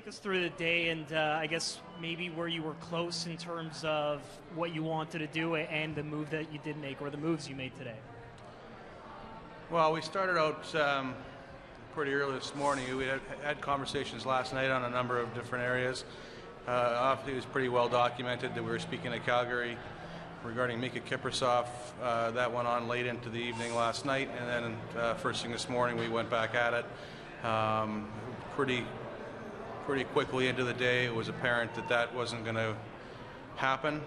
us through the day and I guess maybe where you were close in terms of what you wanted to do and the move that you did make, or the moves you made today. Well, we started out pretty early this morning. We had conversations last night on a number of different areas. Obviously, it was pretty well documented that we were speaking to Calgary regarding Mika Kiprasov. That went on late into the evening last night, and then first thing this morning we went back at it. Pretty quickly into the day, it was apparent that that wasn't going to happen.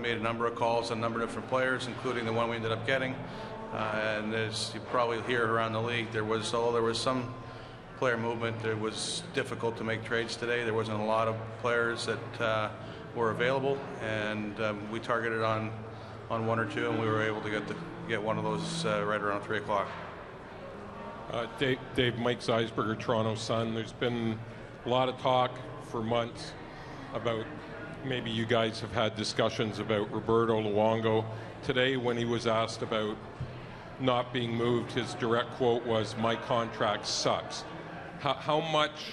Made a number of calls on a number of different players, including the one we ended up getting. And as you probably hear around the league, although there was some player movement, it was difficult to make trades today. There wasn't a lot of players that were available, and we targeted on one or two, and we were able to get one of those right around 3 o'clock. Dave, Mike Zeisberger, Toronto Sun. There's been a lot of talk for months about maybe you guys have had discussions about Roberto Luongo. Today, when he was asked about not being moved, his direct quote was, "My contract sucks." How much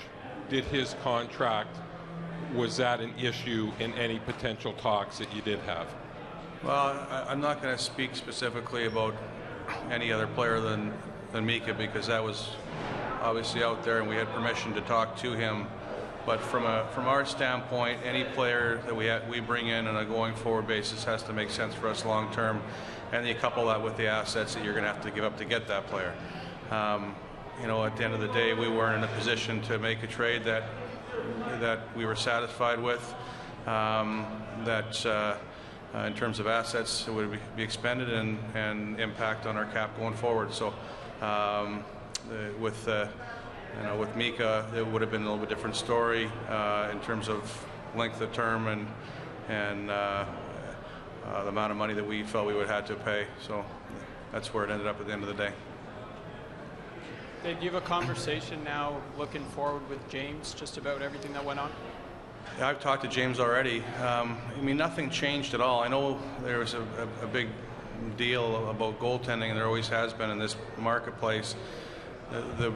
did his contract, was that an issue in any potential talks that you did have? Well, I'm not going to speak specifically about any other player than Mika, because that was obviously out there and we had permission to talk to him. But from our standpoint, any player that we bring in on a going forward basis has to make sense for us long term, and you couple that with the assets that you're going to have to give up to get that player. At the end of the day, we weren't in a position to make a trade that we were satisfied with, in terms of assets, it would be expended and impact on our cap going forward. So with Mika, it would have been a little bit different story in terms of length of term and the amount of money that we felt we would have had to pay. So that's where it ended up at the end of the day. Did you have a conversation now looking forward with James just about everything that went on? Yeah, I've talked to James already. Nothing changed at all. I know there was a big deal about goaltending, and there always has been in this marketplace. The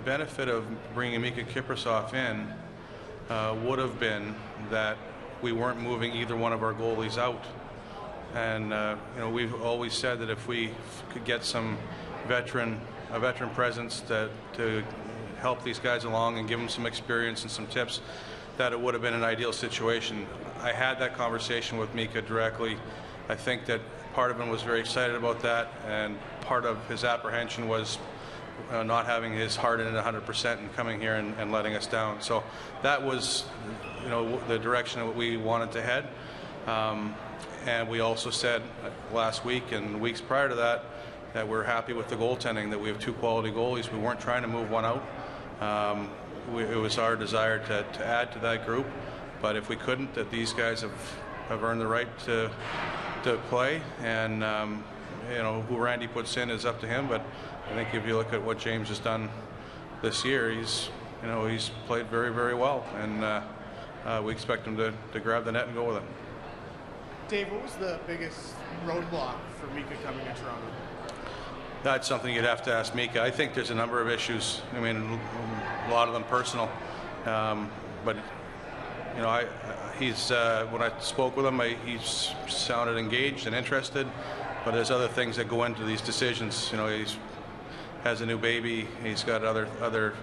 benefit of bringing Mika Kiprasov in would have been that we weren't moving either one of our goalies out. And we've always said that if we could get a veteran presence to help these guys along and give them some experience and some tips, that it would have been an ideal situation. I had that conversation with Mika directly. I think that part of him was very excited about that, and part of his apprehension was not having his heart in it 100% and coming here and letting us down. So that was the direction that we wanted to head. And we also said last week and weeks prior to that we're happy with the goaltending, that we have two quality goalies. We weren't trying to move one out. It was our desire to add to that group, but if we couldn't, that these guys have earned the right to play, and who Randy puts in is up to him. But I think if you look at what James has done this year, he's played very, very well, and we expect him to grab the net and go with it. Dave, what was the biggest roadblock for Mika coming to Toronto? That's something you'd have to ask Mika. I think there's a number of issues. I mean, a lot of them personal. But he's when I spoke with him, he sounded engaged and interested. But there's other things that go into these decisions. He has a new baby. He's got other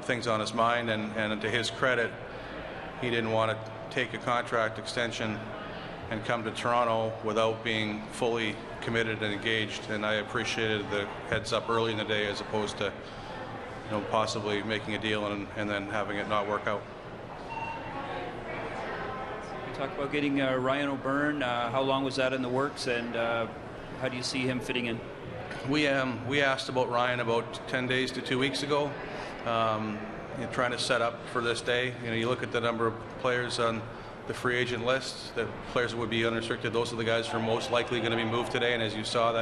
things on his mind. And to his credit, he didn't want to take a contract extension and come to Toronto without being fully committed and engaged, and I appreciated the heads up early in the day as opposed to possibly making a deal and then having it not work out. You talked about getting Ryan O'Byrne. How long was that in the works, and how do you see him fitting in? We asked about Ryan about 10 days to 2 weeks ago, trying to set up for this day. You look at the number of players on the free agent list, the players that would be unrestricted, those are the guys who are most likely going to be moved today, and as you saw,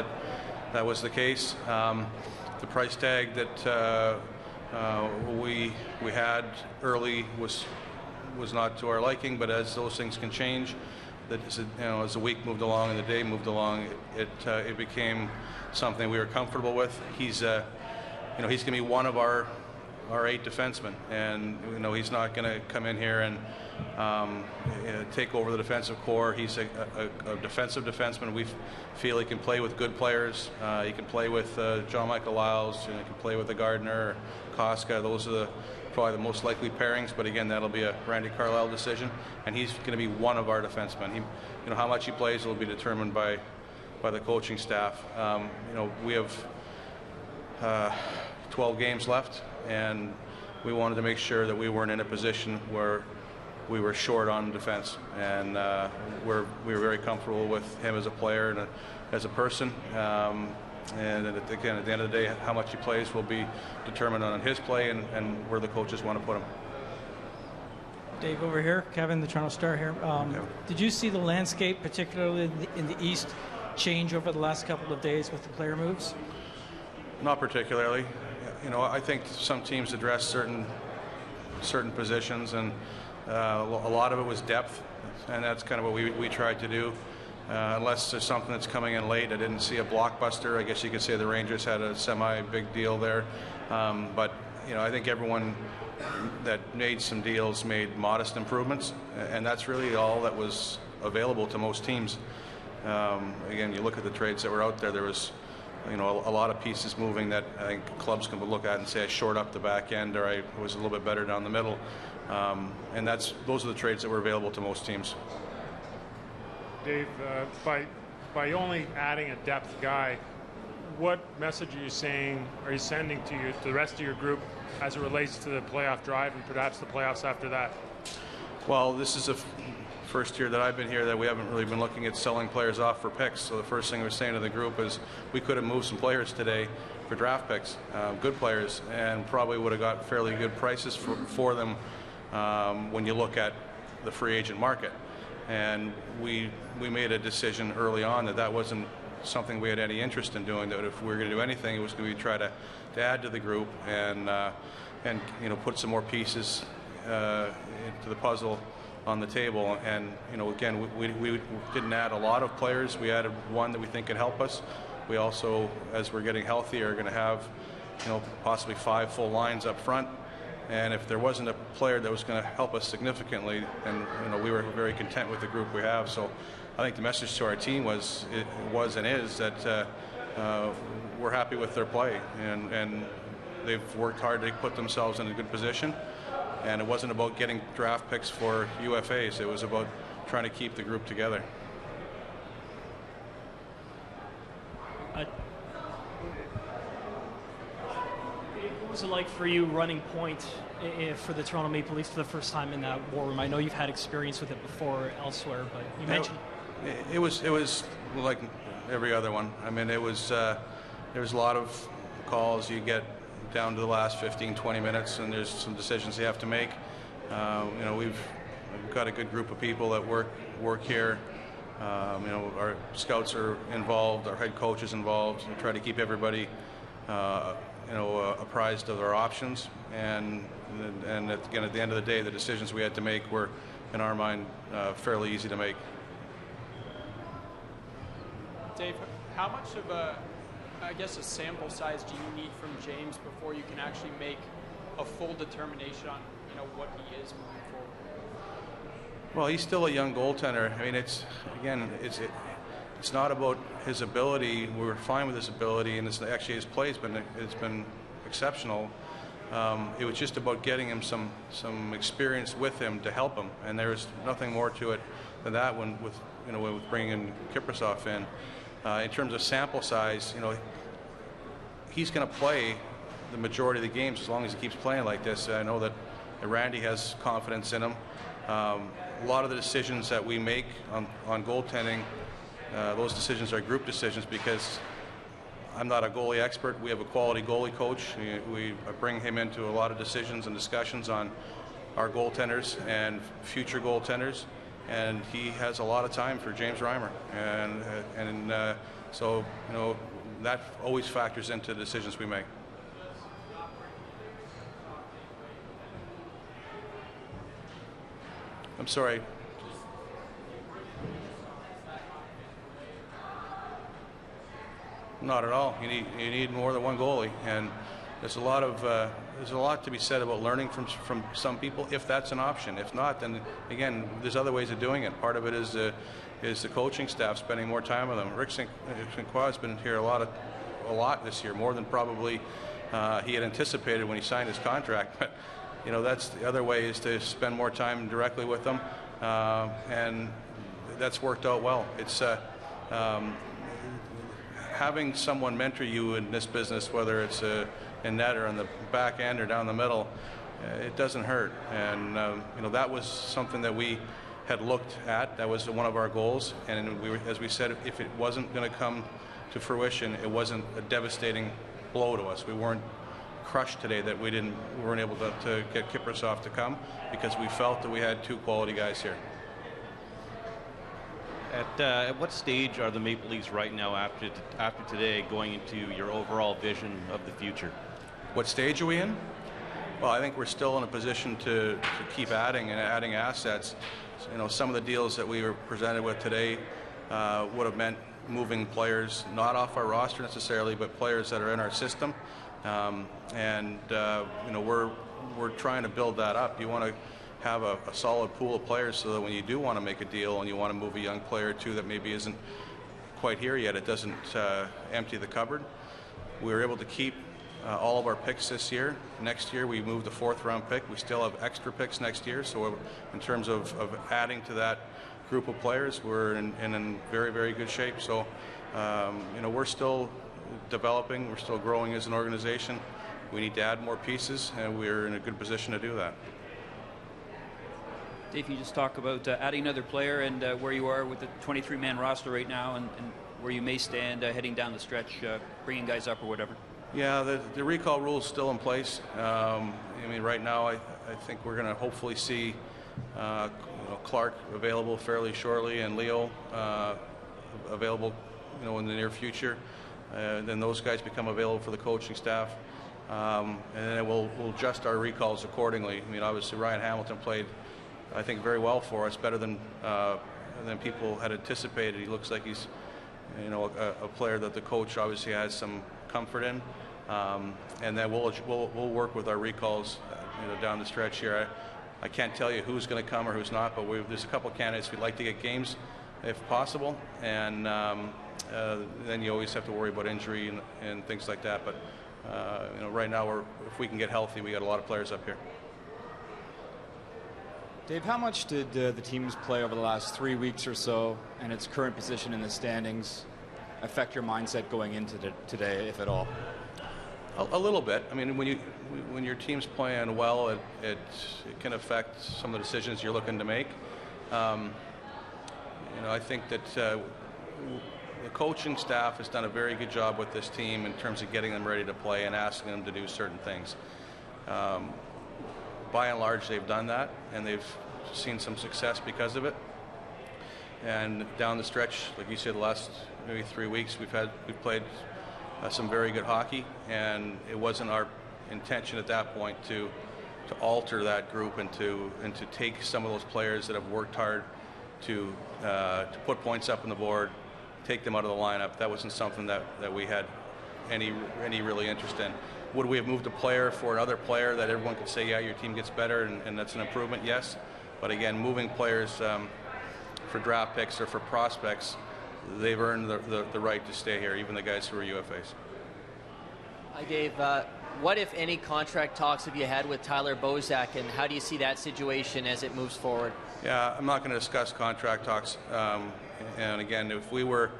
that was the case. The price tag that we had early was not to our liking, but as those things can change, as the week moved along and the day moved along, it became something we were comfortable with. He's going to be one of our our 8 defensemen, and he's not going to come in here and take over the defensive core. He's a defensive defenseman. We feel he can play with good players. He can play with John Michael Lyles, and he can play with the Gardner, Koska. Those are probably the most likely pairings, but again, that'll be a Randy Carlyle decision, and he's going to be one of our defensemen. How much he plays will be determined by the coaching staff. We have 12 games left, and we wanted to make sure that we weren't in a position where we were short on defense, and we were very comfortable with him as a player and as a person. And again, at the end of the day, how much he plays will be determined on his play and where the coaches want to put him. Dave, over here. Kevin, the Toronto Star here. Did you see the landscape, particularly in the East, change over the last couple of days with the player moves? Not particularly. I think some teams address certain positions, and a lot of it was depth, and that's kind of what we tried to do. Unless there's something that's coming in late. I didn't see a blockbuster. I guess you could say the Rangers had a semi-big deal there. But I think everyone that made some deals made modest improvements, and that's really all that was available to most teams. Again, you look at the trades that were out there, there was a lot of pieces moving that I think clubs can look at and say I shored up the back end, or I was a little bit better down the middle. And those are the trades that were available to most teams. Dave, by only adding a depth guy, what message are you sending to the rest of your group as it relates to the playoff drive and perhaps the playoffs after that? Well, this is the first year that I've been here that we haven't really been looking at selling players off for picks. So the first thing we're saying to the group is we could have moved some players today for draft picks, good players, and probably would have got fairly good prices for them when you look at the free agent market. And we made a decision early on that wasn't something we had any interest in doing, that if we were going to do anything, it was going to be try to add to the group and put some more pieces into the puzzle on the table. And again, we didn't add a lot of players. We added one that we think can help us. We also, as we're getting healthy, are going to have possibly 5 full lines up front. And if there wasn't a player that was going to help us significantly, then we were very content with the group we have. So I think the message to our team was and is that we're happy with their play, and they've worked hard to put themselves in a good position. And it wasn't about getting draft picks for UFAs. It was about trying to keep the group together. What was it like for you running point for the Toronto Maple Leafs for the first time in that war room? I know you've had experience with it before elsewhere, but you mentioned it was like every other one. I mean, there was a lot of calls. You get down to the last 15-20 minutes, and there's some decisions you have to make. We've got a good group of people that work here. Our scouts are involved, our head coach is involved, and try to keep everybody apprised of our options, and again, at the end of the day, the decisions we had to make were, in our mind, fairly easy to make. Dave, how much of a sample size do you need from James before you can actually make a full determination on what he is moving forward? Well, he's still a young goaltender. I mean, it's not about his ability. We were fine with his ability, and actually his play has been exceptional. It was just about getting him some experience with him to help him, and there's nothing more to it than that. With bringing Kiprasov in, in terms of sample size, he's going to play the majority of the games as long as he keeps playing like this. I know that Randy has confidence in him. A lot of the decisions that we make on goaltending, those decisions are group decisions, because I'm not a goalie expert. We have a quality goalie coach. We bring him into a lot of decisions and discussions on our goaltenders and future goaltenders, and he has a lot of time for James Reimer, and so that always factors into the decisions we make. I'm sorry. Not at all. You need more than one goalie, and there's a lot to be said about learning from some people, if that's an option. If not, then again, there's other ways of doing it. Part of it is the coaching staff spending more time with them. Rick St. Croix has been here a lot this year, more than probably he had anticipated when he signed his contract. But that's the other way, is to spend more time directly with them, and that's worked out well. It's having someone mentor you in this business, whether it's in net or on the back end or down the middle, it doesn't hurt. And that was something that we had looked at. That was one of our goals. And as we said, if it wasn't going to come to fruition, it wasn't a devastating blow to us. We weren't crushed today that we weren't able to get Kiprusoff to come, because we felt that we had two quality guys here. At what stage are the Maple Leafs right now after today, going into your overall vision of the future? What stage are we in? Well, I think we're still in a position to keep adding assets. So, some of the deals that we were presented with today would have meant moving players not off our roster necessarily, but players that are in our system. We're trying to build that up. You want to have a solid pool of players, so that when you do want to make a deal and you want to move a young player or two that maybe isn't quite here yet, it doesn't empty the cupboard. We were able to keep all of our picks this year. Next year we moved the 4th round pick. We still have extra picks next year, so in terms of adding to that group of players, we're in very, very good shape. So we're still developing, we're still growing as an organization. We need to add more pieces, and we're in a good position to do that. Dave, can you just talk about adding another player and where you are with the 23-man roster right now, and where you may stand heading down the stretch, bringing guys up or whatever? Yeah, the recall rule is still in place. Right now I think we're going to hopefully see Clark available fairly shortly, and Leo available in the near future. Then those guys become available for the coaching staff, and then we'll adjust our recalls accordingly. Obviously Ryan Hamilton played, I think, very well for us, better than people had anticipated. He looks like he's a player that the coach obviously has some comfort in, and then we'll work with our recalls down the stretch here. I can't tell you who's going to come or who's not, but there's a couple of candidates we'd like to get games if possible, and then you always have to worry about injury and things like that. But right now, if we can get healthy, we got a lot of players up here. Dave, how much did the team's play over the last 3 weeks or so, and its current position in the standings, affect your mindset going into today, if at all? A little bit. When your team's playing well, it can affect some of the decisions you're looking to make. I think that the coaching staff has done a very good job with this team in terms of getting them ready to play and asking them to do certain things. By and large, they've done that, and they've seen some success because of it. And down the stretch, like you said, the last maybe 3 weeks, we've played some very good hockey, and it wasn't our intention at that point to alter that group and to take some of those players that have worked hard to put points up on the board, take them out of the lineup. That wasn't something that we had any really interest in. Would we have moved a player for another player that everyone could say, yeah, your team gets better and that's an improvement? Yes. But again, moving players for draft picks or for prospects, they've earned the right to stay here, even the guys who are UFAs. Hi, Dave. What, if any, contract talks have you had with Tyler Bozak, and how do you see that situation as it moves forward? Yeah, I'm not going to discuss contract talks. And again, if we were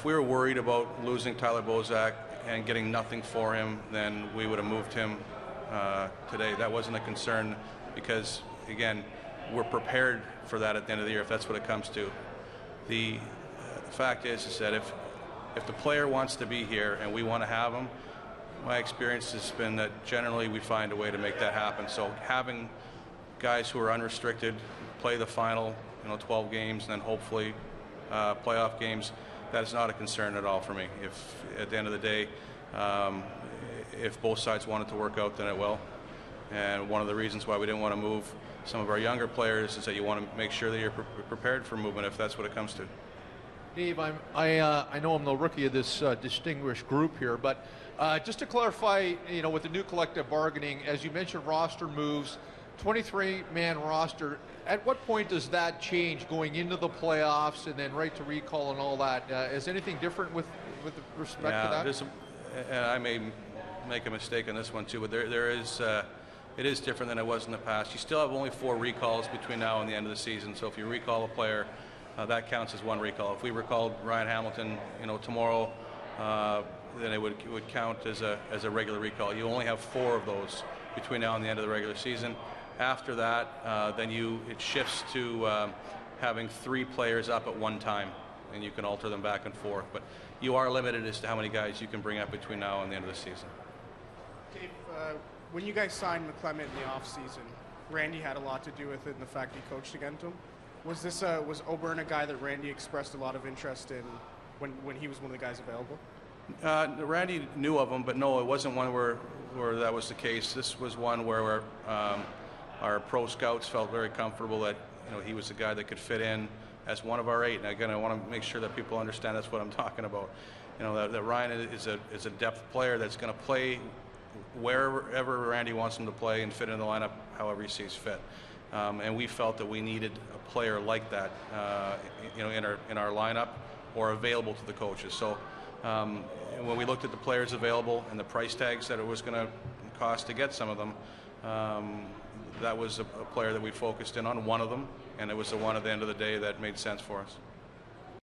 worried about losing Tyler Bozak and getting nothing for him, then we would have moved him today. That wasn't a concern because, again, we're prepared for that at the end of the year if that's what it comes to. The fact is that if the player wants to be here and we want to have him, my experience has been that generally we find a way to make that happen. So having guys who are unrestricted play the final 12 games and then hopefully playoff games, that is not a concern at all for me. If at the end of the day, if both sides want it to work out, then it will. And one of the reasons why we didn't want to move some of our younger players is that you want to make sure that you're prepared for movement if that's what it comes to. Dave, I know I'm the rookie of this distinguished group here, but just to clarify, with the new collective bargaining, as you mentioned, roster moves, 23-man roster. At what point does that change going into the playoffs and then right to recall and all that? Is anything different with respect to that? And I may make a mistake on this one too, but it is different than it was in the past. You still have only 4 recalls between now and the end of the season. So if you recall a player, that counts as 1 recall. If we recalled Ryan Hamilton, tomorrow, then it would count as a regular recall. You only have 4 of those between now and the end of the regular season. After that, then it shifts to having 3 players up at one time, and you can alter them back and forth. But you are limited as to how many guys you can bring up between now and the end of the season. Dave, when you guys signed McClement in the offseason, Randy had a lot to do with it and the fact he coached against him. Was Oburn a guy that Randy expressed a lot of interest in when he was one of the guys available? Randy knew of him, but no, it wasn't one where that was the case. This was one where our pro scouts felt very comfortable that he was the guy that could fit in as one of our 8. And again, I want to make sure that people understand that's what I'm talking about. That Ryan is a depth player that's going to play wherever Randy wants him to play and fit in the lineup however he sees fit. And we felt that we needed a player like that, in our lineup or available to the coaches. So when we looked at the players available and the price tags that it was going to cost to get some of them, that was a player that we focused in on, one of them, and it was the one at the end of the day that made sense for us.